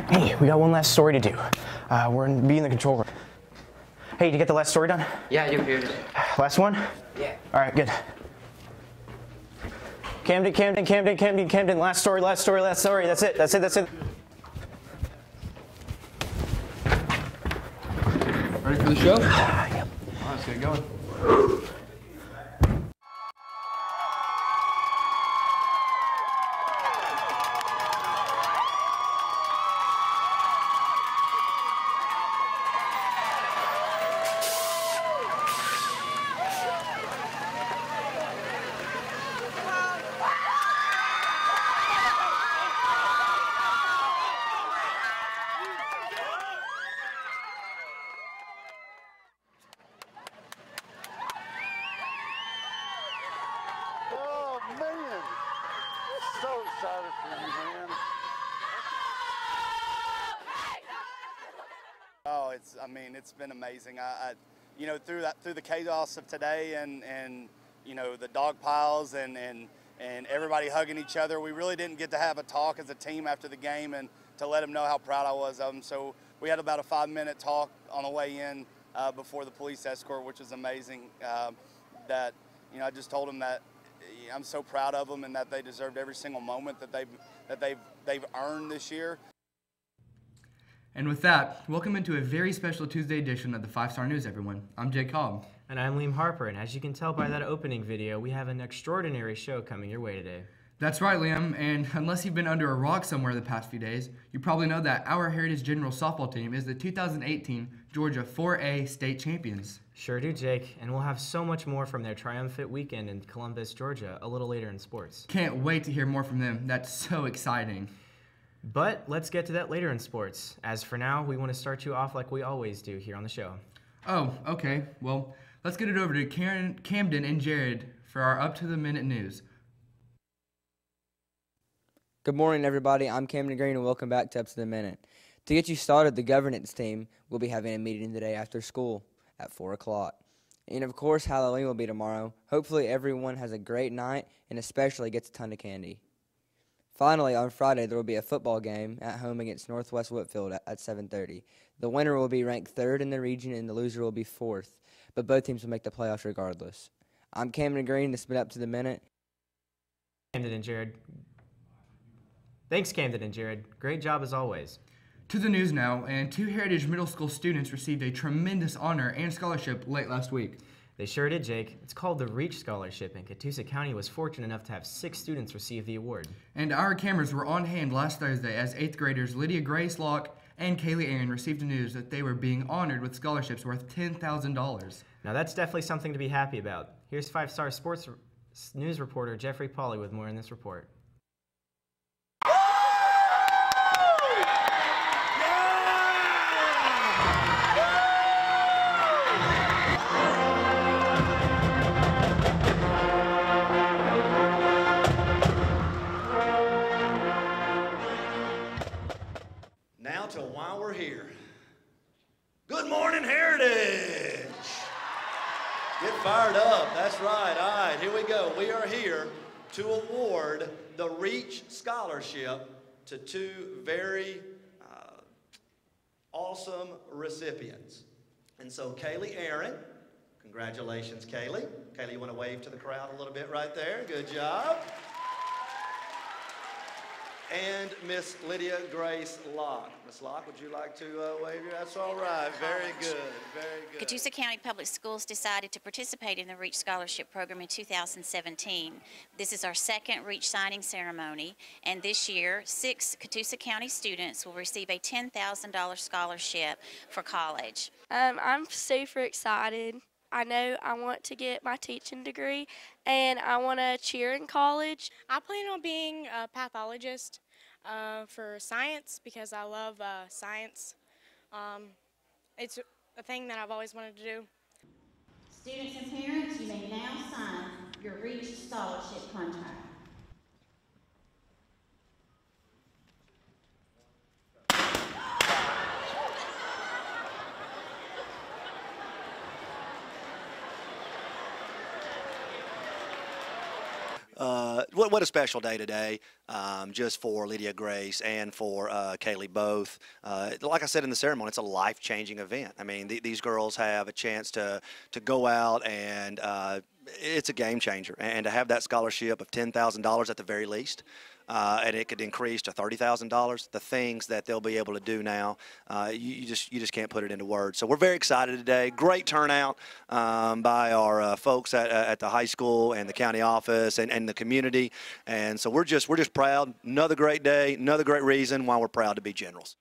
Hey, we got one last story to do. We're gonna be in the control room. Hey, did you get the last story done? Yeah, you heard it. Last one? Yeah. All right, good. Camden. Last story. That's it. Ready for the show? Yep. All right, let's get going. Oh, man. So excited for you, man. Oh, it's been amazing. Through the chaos of today and the dog piles and everybody hugging each other, we really didn't get to have a talk as a team after the game and to let them know how proud I was of them. So we had about a 5-minute talk on the way in before the police escort, which was amazing. I just told them that I'm so proud of them and that they deserved every single moment that they've earned this year. And with that, welcome into a very special Tuesday edition of the 5-Star News, everyone. I'm Jake Cobb. And I'm Liam Harper, and as you can tell by that opening video, we have an extraordinary show coming your way today. That's right, Liam, and unless you've been under a rock somewhere the past few days, you probably know that our Heritage General softball team is the 2018 Georgia 4A state champions. Sure do, Jake, and we'll have so much more from their triumphant weekend in Columbus, Georgia, a little later in sports. Can't wait to hear more from them. That's so exciting. But let's get to that later in sports. As for now, we want to start you off like we always do here on the show. Oh, okay. Well, let's get it over to Camden and Jared for our up-to-the-minute news. Good morning, everybody. I'm Camden Green, and welcome back to Up to the Minute. To get you started, the governance team will be having a meeting today after school at 4 o'clock. And, of course, Halloween will be tomorrow. Hopefully, everyone has a great night and especially gets a ton of candy. Finally, on Friday, there will be a football game at home against Northwest Whitfield at 7:30. The winner will be ranked 3rd in the region, and the loser will be 4th. But both teams will make the playoffs regardless. I'm Camden Green. This has been Up to the Minute. Camden and Jared. Thanks, Camden and Jared. Great job as always. To the news now, and 2 Heritage Middle School students received a tremendous honor and scholarship late last week. They sure did, Jake. It's called the REACH Scholarship, and Catoosa County was fortunate enough to have 6 students receive the award. And our cameras were on hand last Thursday as 8th graders Lydia Grace Locke and Kaylee Aaron received the news that they were being honored with scholarships worth $10,000. Now that's definitely something to be happy about. Here's 5-Star Sports News reporter Jeffrey Pauly with more in this report. Now to why we're here. Good morning, Heritage! Get fired up, that's right. All right, here we go. We are here to award the REACH Scholarship to 2 very awesome recipients. And so Kaylee Aaron, congratulations, Kaylee. Kaylee, you want to wave to the crowd a little bit right there? Good job. And Miss Lydia Grace Locke. Miss Locke, would you like to wave your? That's all right. Very good. Very good. Catoosa County Public Schools decided to participate in the REACH Scholarship Program in 2017. This is our 2nd REACH signing ceremony, and this year, 6 Catoosa County students will receive a $10,000 scholarship for college. I'm super excited. I know I want to get my teaching degree, and I want to cheer in college. I plan on being a pathologist for science because I love science. It's a thing that I've always wanted to do. Students and parents, you may now sign your REACH Scholarship contract. what a special day today, just for Lydia Grace and for Kaylee both. Like I said in the ceremony, it's a life-changing event. I mean, these girls have a chance to go out and it's a game changer. And to have that scholarship of $10,000 at the very least, and it could increase to $30,000. The things that they'll be able to do now, you just can't put it into words. So we're very excited today. Great turnout by our folks at the high school and the county office and the community. And so we're just proud. Another great day. Another great reason why we're proud to be Generals.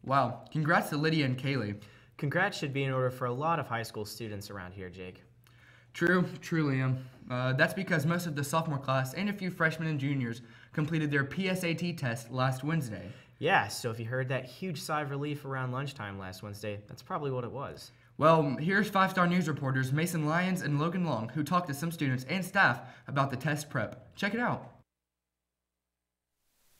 Wow! Congrats to Lydia and Kaylee. Congrats should be in order for a lot of high school students around here, Jake. True, Liam. That's because most of the sophomore class and a few freshmen and juniors completed their PSAT test last Wednesday. Yeah, so if you heard that huge sigh of relief around lunchtime last Wednesday, that's probably what it was. Well, here's 5-Star News reporters Mason Lyons and Logan Long, who talked to some students and staff about the test prep. Check it out.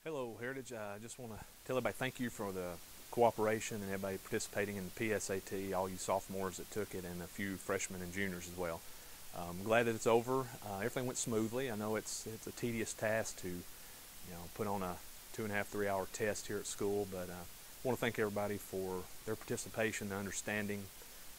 Hello, Heritage. I just want to tell everybody thank you for the cooperation and everybody participating in the PSAT, all you sophomores that took it, and a few freshmen and juniors as well. I'm glad that it's over. Everything went smoothly. I know it's a tedious task to, put on a 2.5–3 hour test here at school, but I want to thank everybody for their participation, their understanding,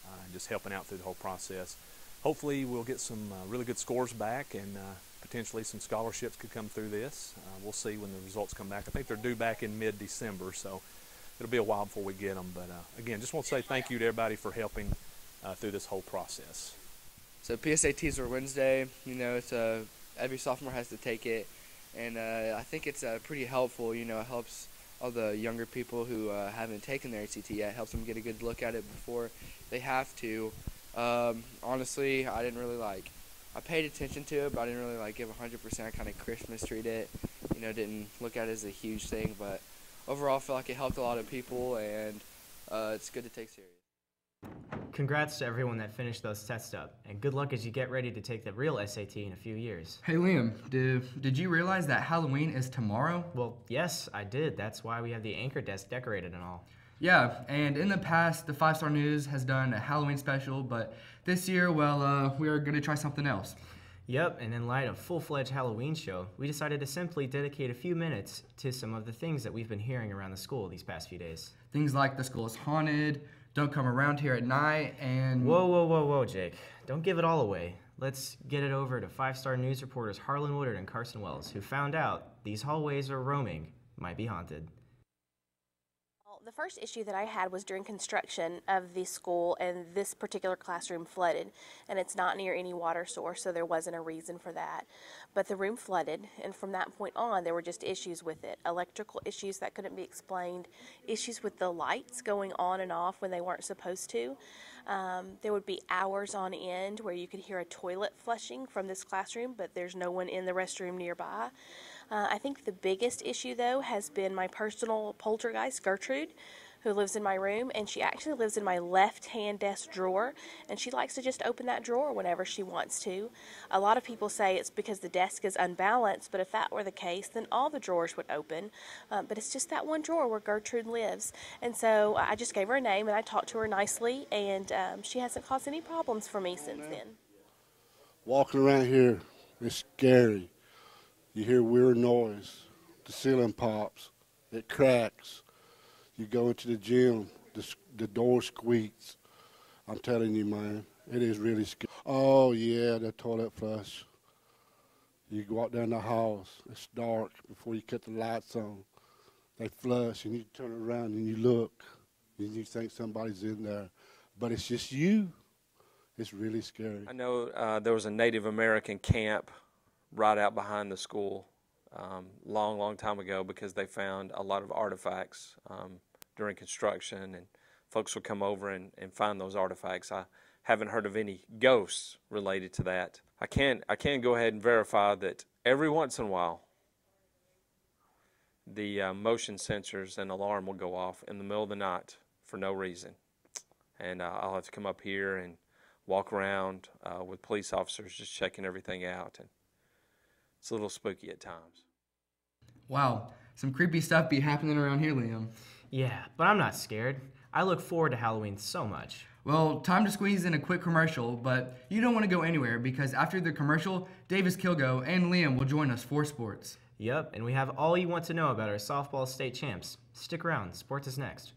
and just helping out through the whole process. Hopefully we'll get some really good scores back, and potentially some scholarships could come through this. We'll see when the results come back. I think they're due back in mid-December, so it'll be a while before we get them. But again, just want to say thank you to everybody for helping through this whole process. So PSATs are Wednesday. It's every sophomore has to take it, and I think it's pretty helpful. It helps all the younger people who haven't taken their ACT yet. Helps them get a good look at it before they have to. Honestly, I didn't really I paid attention to it, but I didn't really give 100%. I kind of Christmas treated it. Didn't look at it as a huge thing, but overall, I feel like it helped a lot of people, and it's good to take serious. Congrats to everyone that finished those tests up, and good luck as you get ready to take the real SAT in a few years. Hey Liam, did you realize that Halloween is tomorrow? Well, yes, I did. That's why we have the anchor desk decorated and all. Yeah, and in the past, the 5-Star News has done a Halloween special, but this year, well, we are going to try something else. Yep, and in light of a full-fledged Halloween show, we decided to simply dedicate a few minutes to some of the things that we've been hearing around the school these past few days. Things like the school is haunted, don't come around here at night, and... Whoa, Jake. Don't give it all away. Let's get it over to 5-Star News reporters Harlan Woodard and Carson Wells, who found out these hallways are roaming, might be haunted. The first issue that I had was during construction of the school, and this particular classroom flooded, and it's not near any water source, so there wasn't a reason for that. But the room flooded, and from that point on, there were just issues with it. Electrical issues that couldn't be explained, issues with the lights going on and off when they weren't supposed to. There would be hours on end where you could hear a toilet flushing from this classroom, but there's no one in the restroom nearby. I think the biggest issue, though, has been my personal poltergeist, Gertrude, who lives in my room, and she actually lives in my left-hand desk drawer, and she likes to just open that drawer whenever she wants to. A lot of people say it's because the desk is unbalanced, but if that were the case, then all the drawers would open. But it's just that one drawer where Gertrude lives. And so I just gave her a name, and I talked to her nicely, and she hasn't caused any problems for me since then. Walking around here, it's scary. You hear weird noise. The ceiling pops. It cracks. You go into the gym, the door squeaks. I'm telling you, man, it is really scary. Oh, yeah, the toilet flush. You walk down the house. It's dark before you cut the lights on. They flush, and you turn around and you look, and you think somebody's in there. But it's just you. It's really scary. I know there was a Native American camp right out behind the school long time ago because they found a lot of artifacts during construction, and folks would come over and find those artifacts. I haven't heard of any ghosts related to that. I can go ahead and verify that every once in a while the motion sensors and alarm will go off in the middle of the night for no reason, and I'll have to come up here and walk around with police officers just checking everything out, and it's a little spooky at times. Wow, some creepy stuff be happening around here, Liam. Yeah, but I'm not scared. I look forward to Halloween so much. Well, time to squeeze in a quick commercial, but you don't want to go anywhere because after the commercial, Davis Kilgo and Liam will join us for sports. Yep, and we have all you want to know about our softball state champs. Stick around, sports is next.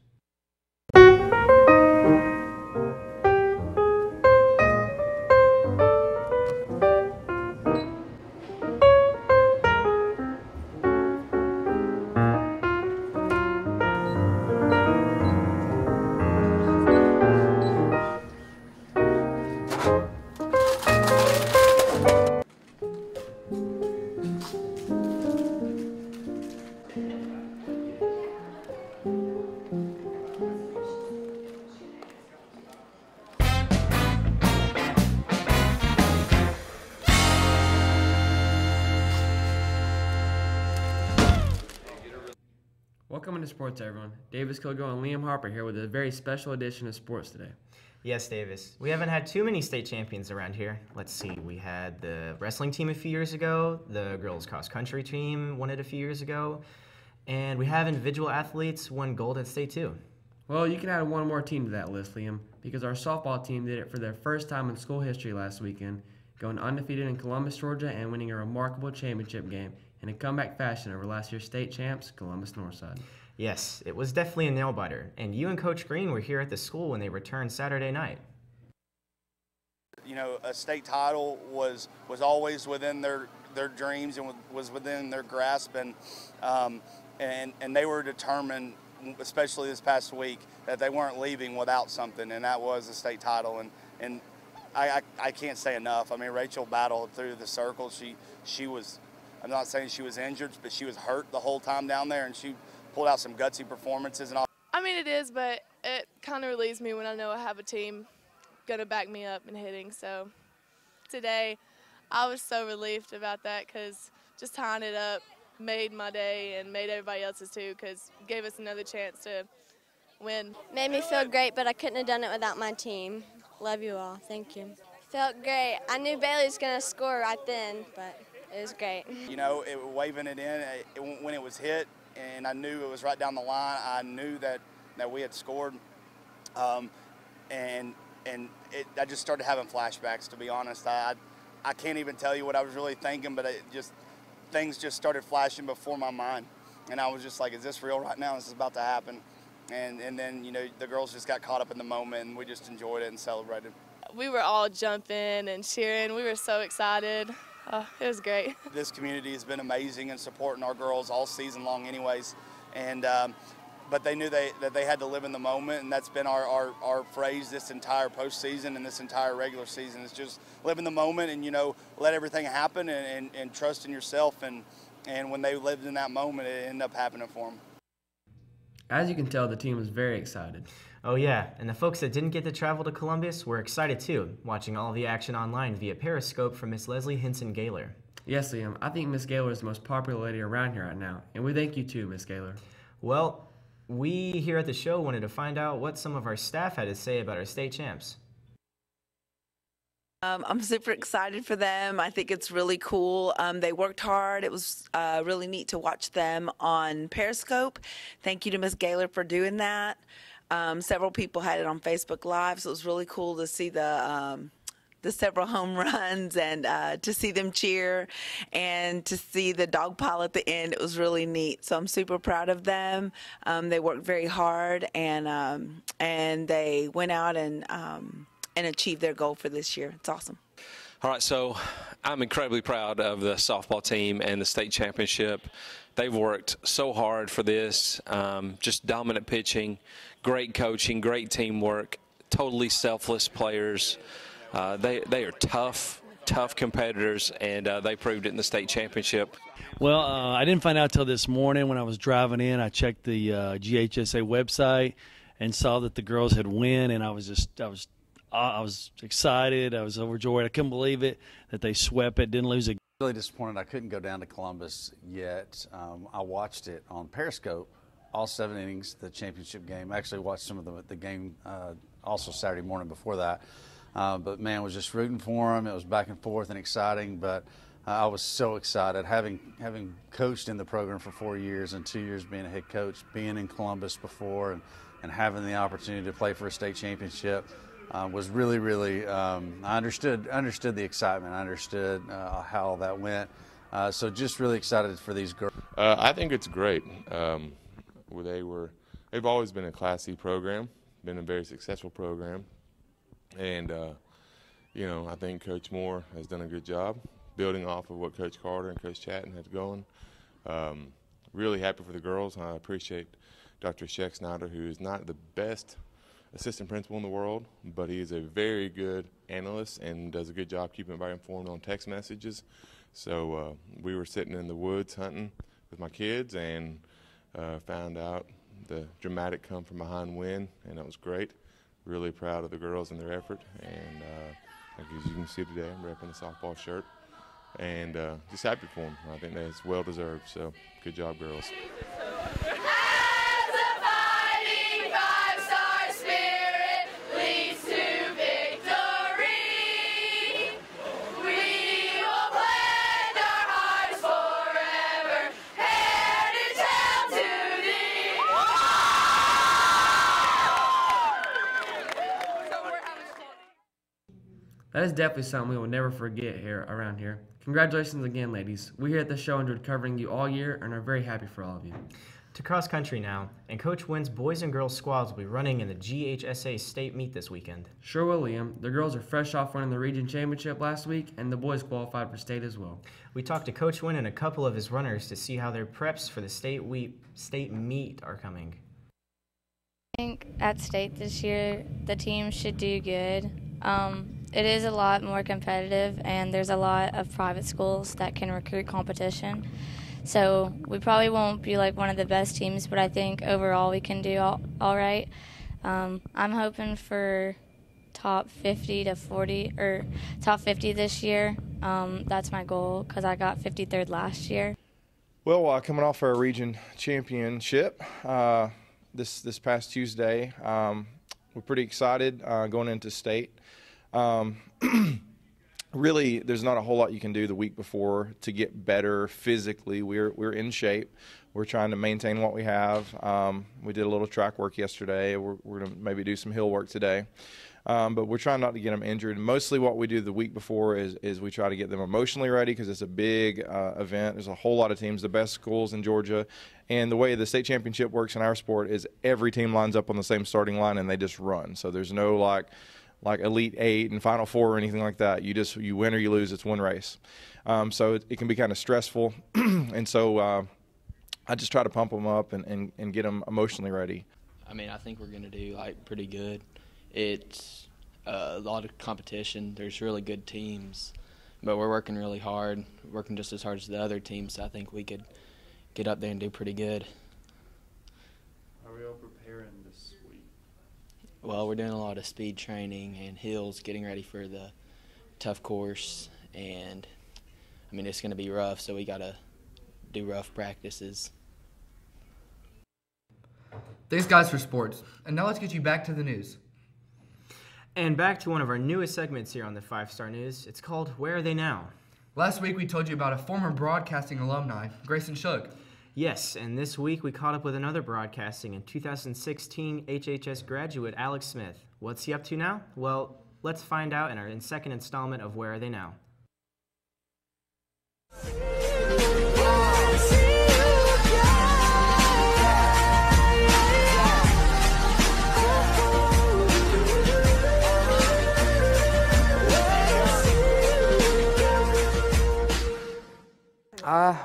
Welcome to sports, everyone. Davis Kilgo and Liam Harper here with a very special edition of sports today. Yes, Davis. We haven't had too many state champions around here. Let's see. We had the wrestling team a few years ago. The girls cross country team won it a few years ago. And we have individual athletes won gold at state too. Well, you can add one more team to that list, Liam, because our softball team did it for their first time in school history last weekend, going undefeated in Columbus, Georgia, and winning a remarkable championship game in a comeback fashion over last year's state champs, Columbus Northside. Yes, it was definitely a nail-biter, and you and Coach Green were here at the school when they returned Saturday night. You know, a state title was always within their dreams and was within their grasp, and they were determined, especially this past week, that they weren't leaving without something, and that was a state title. And I can't say enough. I mean, Rachel battled through the circle. She was, I'm not saying she was injured, but she was hurt the whole time down there, and she pulled out some gutsy performances and all. I mean, it is, but it kind of relieves me when I know I have a team going to back me up in hitting. So today, I was so relieved about that because just tying it up made my day and made everybody else's too, because it gave us another chance to win. Made me feel great, but I couldn't have done it without my team. Love you all. Thank you. Felt great. I knew Bailey was going to score right then, but it was great. You know, waving it in when it was hit, and I knew it was right down the line. I knew that we had scored, and I just started having flashbacks, to be honest. I can't even tell you what I was really thinking, but things just started flashing before my mind, and I was just like, is this real right now? This is about to happen. And then, you know, the girls just got caught up in the moment, and we just enjoyed it and celebrated. We were all jumping and cheering. We were so excited. Oh, it was great. This community has been amazing in supporting our girls all season long anyways, and but they knew that they had to live in the moment, and that's been our phrase this entire postseason and this entire regular season. Is just live in the moment and, you know, let everything happen and trust in yourself, and when they lived in that moment, it ended up happening for them. As you can tell, the team was very excited. Oh yeah, and the folks that didn't get to travel to Columbus were excited too, watching all the action online via Periscope from Miss Leslie Hinson-Gaylor. Yes, Liam, I think Miss Gaylor is the most popular lady around here right now, and we thank you too, Miss Gaylor. Well, we here at the show wanted to find out what some of our staff had to say about our state champs. I'm super excited for them. I think it's really cool. They worked hard. It was really neat to watch them on Periscope. Thank you to Miss Gaylor for doing that. Several people had it on Facebook Live, so it was really cool to see the several home runs and to see them cheer and to see the dog pile at the end. It was really neat. So I'm super proud of them. They worked very hard, and they went out and achieved their goal for this year. It's awesome. All right, so I'm incredibly proud of the softball team and the state championship. They've worked so hard for this, just dominant pitching, great coaching, great teamwork, totally selfless players. They are tough competitors, and they proved it in the state championship. Well, I didn't find out till this morning when I was driving in. I checked the GHSA website and saw that the girls had won, and I was excited. I was overjoyed. I couldn't believe it that they swept it, didn't lose a. Really disappointed I couldn't go down to Columbus yet. I watched it on Periscope, all 7 innings, the championship game. I actually watched some of the game also Saturday morning before that. But man, I was just rooting for them. It was back and forth and exciting, but I was so excited. Having coached in the program for 4 years and 2 years being a head coach, being in Columbus before and having the opportunity to play for a state championship, was really, really. I understood the excitement. I understood how that went. So just really excited for these girls. I think it's great. They've always been a Class C program, been a very successful program, and you know, I think Coach Moore has done a good job building off of what Coach Carter and Coach Chatton had going. Really happy for the girls. I appreciate Dr. Sheck Snyder, who is not the best assistant principal in the world, but he is a very good analyst and does a good job keeping everybody informed on text messages. So we were sitting in the woods hunting with my kids and found out the dramatic come from behind win, and that was great. Really proud of the girls and their effort, and as you can see today, I'm repping the softball shirt, and just happy for them. I think that's well deserved, so good job, girls. That is definitely something we will never forget here around here. Congratulations again, ladies. We here at the show enjoyed covering you all year and are very happy for all of you. To cross country now, and Coach Wynn's boys and girls squads will be running in the GHSA state meet this weekend. Sure will, Liam. The girls are fresh off winning the region championship last week, and the boys qualified for state as well. We talked to Coach Wynn and a couple of his runners to see how their preps for the state meet are coming. I think at state this year, the team should do good. It is a lot more competitive, and there's a lot of private schools that can recruit competition. So we probably won't be like one of the best teams, but I think overall we can do all right. I'm hoping for top 50 to 40, or top 50 this year. That's my goal because I got 53rd last year. Well, coming off our region championship this past Tuesday, we're pretty excited going into state. Really, there's not a whole lot you can do the week before to get better physically. We're in shape. We're trying to maintain what we have. We did a little track work yesterday. We're going to maybe do some hill work today. But we're trying not to get them injured. Mostly what we do the week before is we try to get them emotionally ready because it's a big event. There's a whole lot of teams, the best schools in Georgia. And the way the state championship works in our sport is every team lines up on the same starting line and they just run. So there's no like Elite Eight and Final Four or anything like that. You win or you lose. It's one race. So it can be kind of stressful. And so I just try to pump them up and get them emotionally ready. I mean, I think we're going to do pretty good. It's a lot of competition. There's really good teams, but we're working really hard, working just as hard as the other teams. So I think we could get up there and do pretty good. Are we all preparing this week? Well, we're doing a lot of speed training and hills, getting ready for the tough course, and I mean, it's going to be rough, so we got to do rough practices. Thanks, guys, for sports. And now let's get you back to the news. And back to one of our newest segments here on the 5-Star News. It's called Where Are They Now? Last week we told you about a former broadcasting alumni, Grayson Shook. Yes, and this week we caught up with another broadcasting and 2016 HHS graduate, Alex Smith. What's he up to now? Well, let's find out in our second installment of Where Are They Now?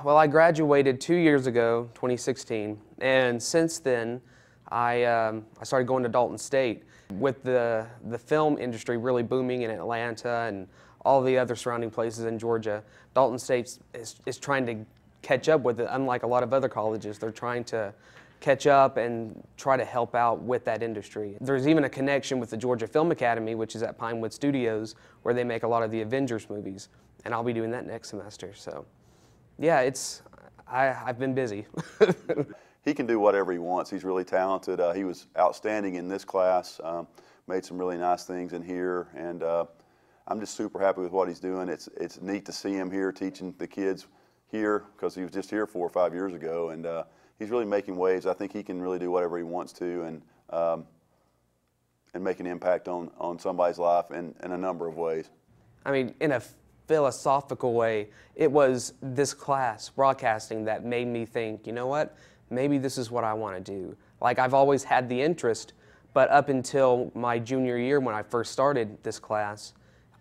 Well, I graduated 2 years ago, 2016, and since then I started going to Dalton State. With the film industry really booming in Atlanta and all the other surrounding places in Georgia, Dalton State is trying to catch up with it. Unlike a lot of other colleges, they're trying to catch up and try to help out with that industry. There's even a connection with the Georgia Film Academy, which is at Pinewood Studios, where they make a lot of the Avengers movies, and I'll be doing that next semester. So, yeah, I've been busy. He can do whatever he wants. He's really talented. He was outstanding in this class, made some really nice things in here, and I'm just super happy with what he's doing. It's neat to see him here teaching the kids here because he was just here 4 or 5 years ago, and he's really making waves. I think he can really do whatever he wants to, and make an impact on somebody's life in a number of ways. I mean, in a philosophical way, it was this class, broadcasting, that made me think, you know what, maybe this is what I want to do. Like, I've always had the interest, but up until my junior year when I first started this class,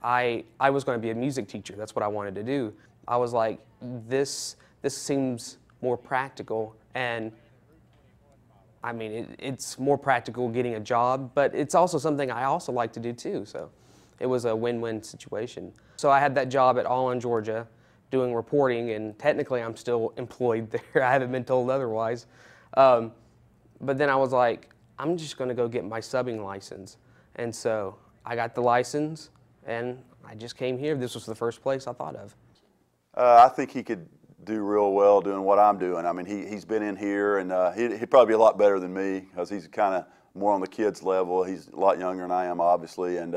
I was going to be a music teacher. That's what I wanted to do. I was like, this seems more practical, and I mean, it's more practical getting a job, but it's also something I also like to do too, so it was a win-win situation. So I had that job at All in Georgia doing reporting, and technically I'm still employed there. I haven't been told otherwise. But then I was like, I'm just going to go get my subbing license. And so I got the license, and I just came here. This was the first place I thought of. I think he could do real well doing what I'm doing. I mean, he's been in here, and he'd probably be a lot better than me because he's kind of more on the kids' level. He's a lot younger than I am, obviously, and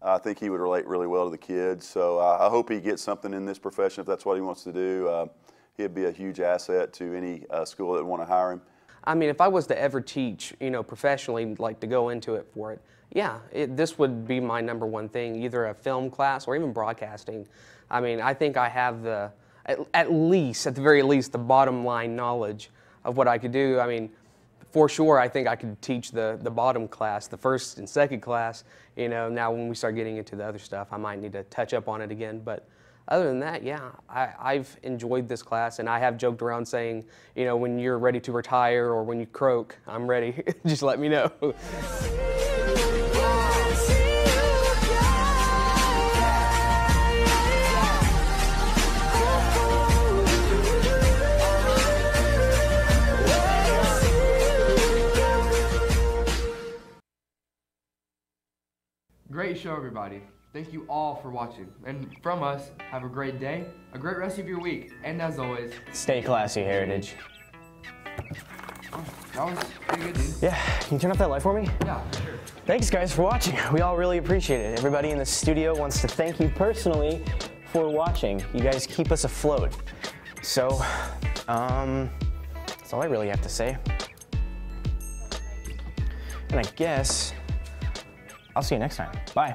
I think he would relate really well to the kids. So I hope he gets something in this profession if that's what he wants to do. He'd be a huge asset to any school that would want to hire him. I mean, if I was to ever teach, professionally, like to go into it for it, yeah, this would be my #1 thing, either a film class or even broadcasting. I mean, I think I have at the very least, the bottom line knowledge of what I could do. I mean, for sure, I think I could teach the bottom class, the first and second class. Now when we start getting into the other stuff, I might need to touch up on it again. But other than that, yeah, I've enjoyed this class, and I have joked around saying, when you're ready to retire or when you croak, I'm ready. Just let me know. Great show, everybody. Thank you all for watching. And from us, have a great day, a great rest of your week, and as always, stay classy, Heritage. Oh, that was pretty good, dude. Yeah, can you turn off that light for me? Yeah, sure. Thanks, guys, for watching. We all really appreciate it. Everybody in the studio wants to thank you personally for watching. You guys keep us afloat. So, that's all I really have to say. And I guess I'll see you next time. Bye.